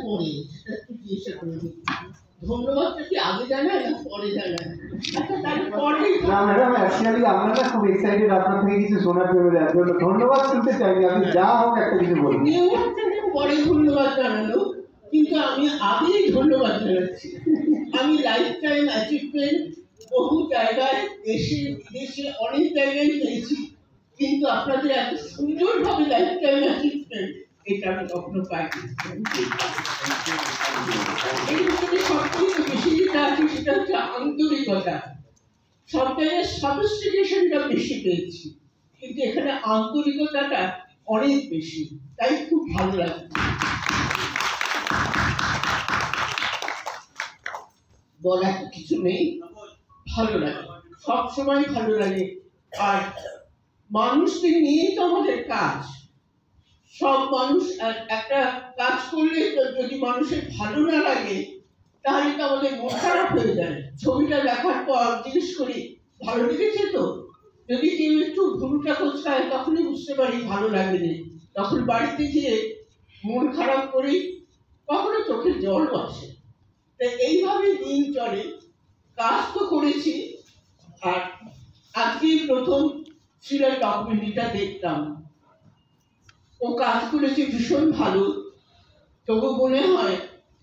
পরে একটু জিজ্ঞাসা করে ধন্যবাদটা কি আগে জানায় না পরে জানায়? আচ্ছা তারপরে না ম্যাডাম, অ্যাকচুয়ালি আমরা না খুব এক্সাইটেড আপনার থেকে কিছু শোনার জন্য। ধন্যবাদ শুনতে চাই, আপনি যা হোক একটা কিছু বলুন। পরে ধন্যবাদ জানালো, কিন্তু আমি আগেই ধন্যবাদ জানাচ্ছি। আমি লাইফ টাইম অ্যাচিভমেন্ট বহু জায়গায় দেশে বিদেশে অনেক জায়গায় পেয়েছি, কিন্তু আপনাদের এত সুন্দরভাবে লাইফ টাইম অ্যাচিভমেন্ট এটা আমি কখনো পাইনি। এই ভিতরে সবথেকে বেশি যেটা আছে সেটা হচ্ছে আন্তরিকতা। সব জায়গায় সফিস্টিকেশনটা বেশি পেয়েছি, কিন্তু এখানে আন্তরিকতাটা অনেক বেশি, তাই খুব ভালো লাগছে। বলার কিছু নেই, ভালো লাগে, সবসময় ভালো লাগে। আর মানুষকে নিয়ে তো আমাদের কাজ। সব মানুষ একটা কাজ করলে যদি মানুষের ভালো না লাগে তাহলে তো আমাদের মন খারাপ হয়ে যায়। ছবিটা দেখার পর জিজ্ঞেস করি ভালো লেগেছে তো, যদি কেউ একটু ভুলটা কোথায় তখনই বুঝতে পারি ভালো লাগেনি, তখন বাড়িতে গিয়ে মন খারাপ করি, কখনো চোখে জল আসে। তাই এইভাবে দিন চলে। কাজ তো করেছি, আর আজকেই প্রথম শিলার ডকুমেন্টারিটা দেখতাম। ও কাজ করেছে ভীষণ ভালো, তবু মনে হয়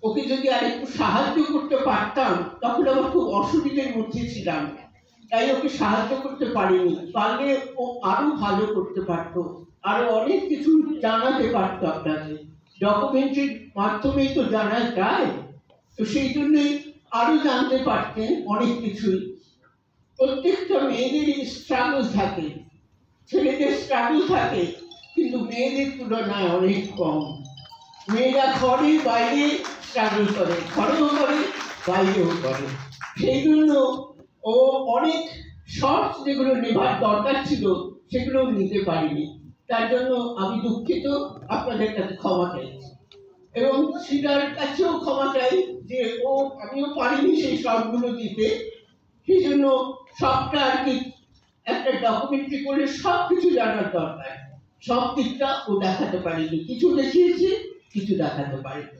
ওকে যদি আর একটু সাহায্য করতে পারতাম, তখন আমার খুব অসুবিধার মধ্যে ছিলাম, তাই ওকে সাহায্য করতে পারিনি। পারলে ও আরো ভালো করতে পারতো, আরো অনেক কিছু জানাতে পারতো আপনাকে। ডকুমেন্টারির মাধ্যমেই তো জানা যায়, তো সেই জন্যই আরো জানতে পারতেন অনেক কিছুই। প্রত্যেকটা মেয়েদেরই স্ট্রাগল থাকে, ছেলেদের স্ট্রাগল থাকে, কিন্তু মেয়েদের তুলনায় অনেক কম। মেয়েরা ঘরে বাইরে স্ট্রাগল করে, ঘরেও করে বাইরেও করে। সেই জন্য ও অনেক শর্ট যেগুলো নেবার দরকার ছিল সেগুলো নিতে পারিনি। তার জন্য আমি দুঃখিত, আপনাদের কাছে ক্ষমা চাইছি, এবং শিলার কাছেও ক্ষমা চাই যে আমিও পারিনি সেই শর্টগুলো দিতে। সেই জন্য সবটা আর কি, একটা ডকুমেন্টারি করলে সব কিছু জানার দরকার, সব দিকটা ও দেখাতে পারিনি। কিছু দেখিয়েছি, কিছু দেখাতে পারিনি।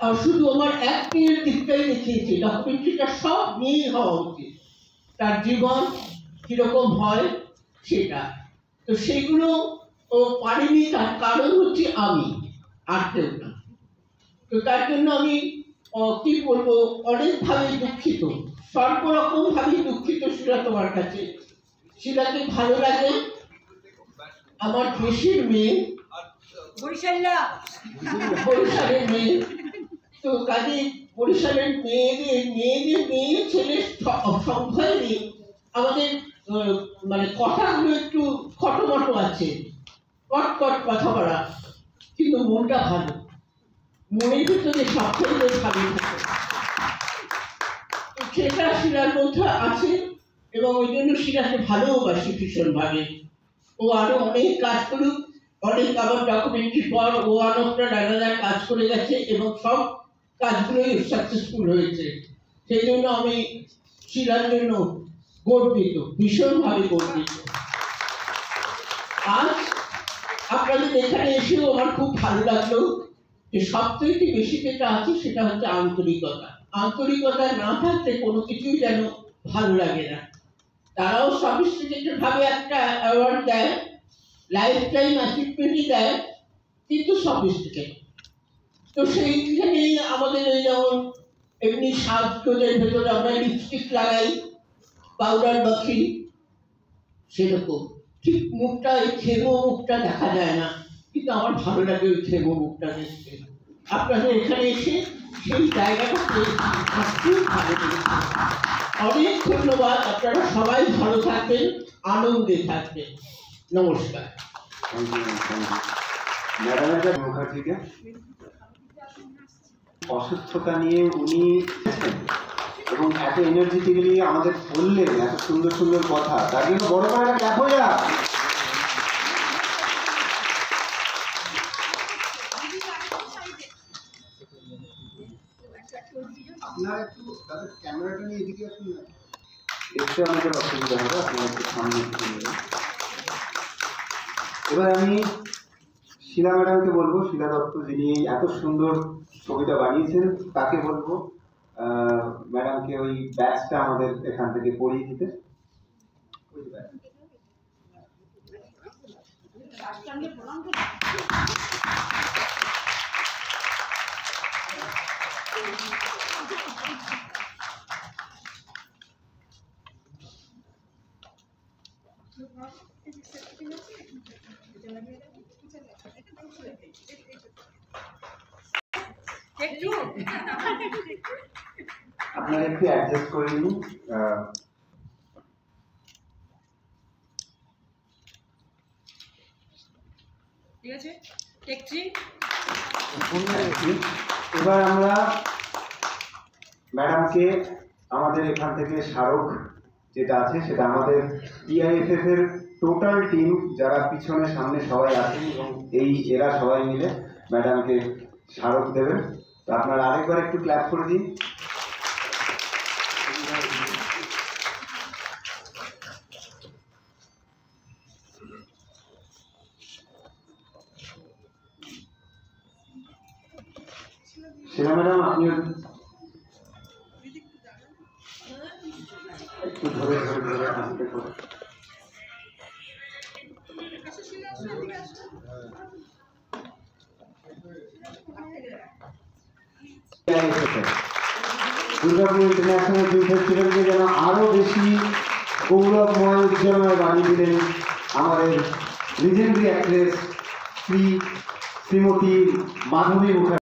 আর শুধু আমার অ্যাক্টিংয়ের দিকটাই দেখিয়েছি, ডকুমেন্টারিটা সব নিয়েই হওয়া উচিত, তার জীবন কিরকম হয় সেটা। তো সেগুলো ও পারিনি, তার কারণ হচ্ছে আমি, আর কেউ না। তো তার জন্য আমি কি বলবো, অনেকভাবে দুঃখিত, সর্বরকম ভাবে দুঃখিত শিলা তোমার কাছে। শিলাকে ভালো লাগে, আমার দেশের মেয়ে, বরিশালের মেয়ে, তো কাজে বরিশালের মেয়েদের মেয়ে ছেলে সংখ্যায় আমাদের মানে কথাগুলো একটু খটোমটো আছে, কট কথা বলা, কিন্তু মনটা ভালো, মনের ভিতরে সবথেকে ভালো থাকে, সেটা শিলার মধ্যে আছে। এবং ওই জন্য শিলাকে ভালোবাসি ভীষণভাবে। ও আরো অনেক কাজ করুক, অনেক আবার ডকুমেন্টারির পর ও অনেকটা নানাদার কাজ করে গেছে, এবং সব কাজগুলোই সাকসেসফুল হয়েছে। সেই জন্য আমি শিলার জন্য গর্বিত, ভীষণভাবে গর্বিত। আজ আপনাদের এখানে এসেও আমার খুব ভালো লাগলো যে সবথেকে বেশি যেটা আছে সেটা হচ্ছে আন্তরিকতা। আন্তরিকতা না থাকলে কোনো কিছুই যেন ভালো লাগে না। তারাও সফিস্টিকেটেড ভাবে একটা অ্যাওয়ার্ড দেয়, লাইফ টাইম অ্যাচিভমেন্টই দেয়, কিন্তু সফিস্টিকেট। তো সেইখানেই আমাদের এই যেমন এমনি সাজগোজের ভেতরে আমরা লিপস্টিক লাগাই, পাউডার মাখি, সেরকম ঠিক মুখটা, ওই খেমো মুখটা দেখা যায় না, কিন্তু আমার ভালো লাগে ওই খেমো মুখটা দেখতে। আপনাদের এখানে এসে সেই জায়গাটা খুব ভালো লেগেছে। অনেক ধন্যবাদ, আপনারা সবাই ভালো থাকবেন, আনন্দে থাকবেন। নমস্কার। মুখার্জিকে অসুস্থতা নিয়ে উনি এবং এত এনার্জেটিক্যালি আমাদের বললেন, এত সুন্দর সুন্দর কথা, তার জন্য বড় করে একটা ক্ল্যাপ হয়ে যাক। আপনারা একটু তাদের ক্যামেরাটা নিয়ে এদিকে আসুন না, দেখতে আমাদের অসুবিধা হবে, আপনারা একটু সামনে। এবার আমি শিলা ম্যাডামকে বলবো, শিলা দত্ত যিনি এত সুন্দর ছবিটা বানিয়েছেন তাকে বলবো ম্যাডামকে ওই ব্যাচটা আমাদের এখান থেকে পড়িয়ে দিতে। আপনারা একটু অ্যাডজাস্ট করে নিন। ঠিক আছে, দেখছি। এবার আমরা ম্যাডামকে আমাদের এখান থেকে স্মারক যেটা আছে সেটা আমাদের টিআইএফএফ এর টোটাল টিম যারা পিছনে সামনে সবাই আছেন এবং এরা সবাই মিলে ম্যাডামকে স্মারক দেবেন। তো আপনারা আরেকবার একটু ক্ল্যাপ করে দিন। শিলা ম্যাডাম আপনি একটু ধরে ধরে ধরে আনতে করে দুর্গাপুর ইন্টারন্যাশনাল ফিল্ম ফেস্টিভ্যালকে যেন আরো বেশি গৌরবময় উজ্জ্বলময় বানিয়ে দিলেন আমাদের লিজেন্ডারি অ্যাক্ট্রেস শ্রীমতী মাধবী মুখার্জী।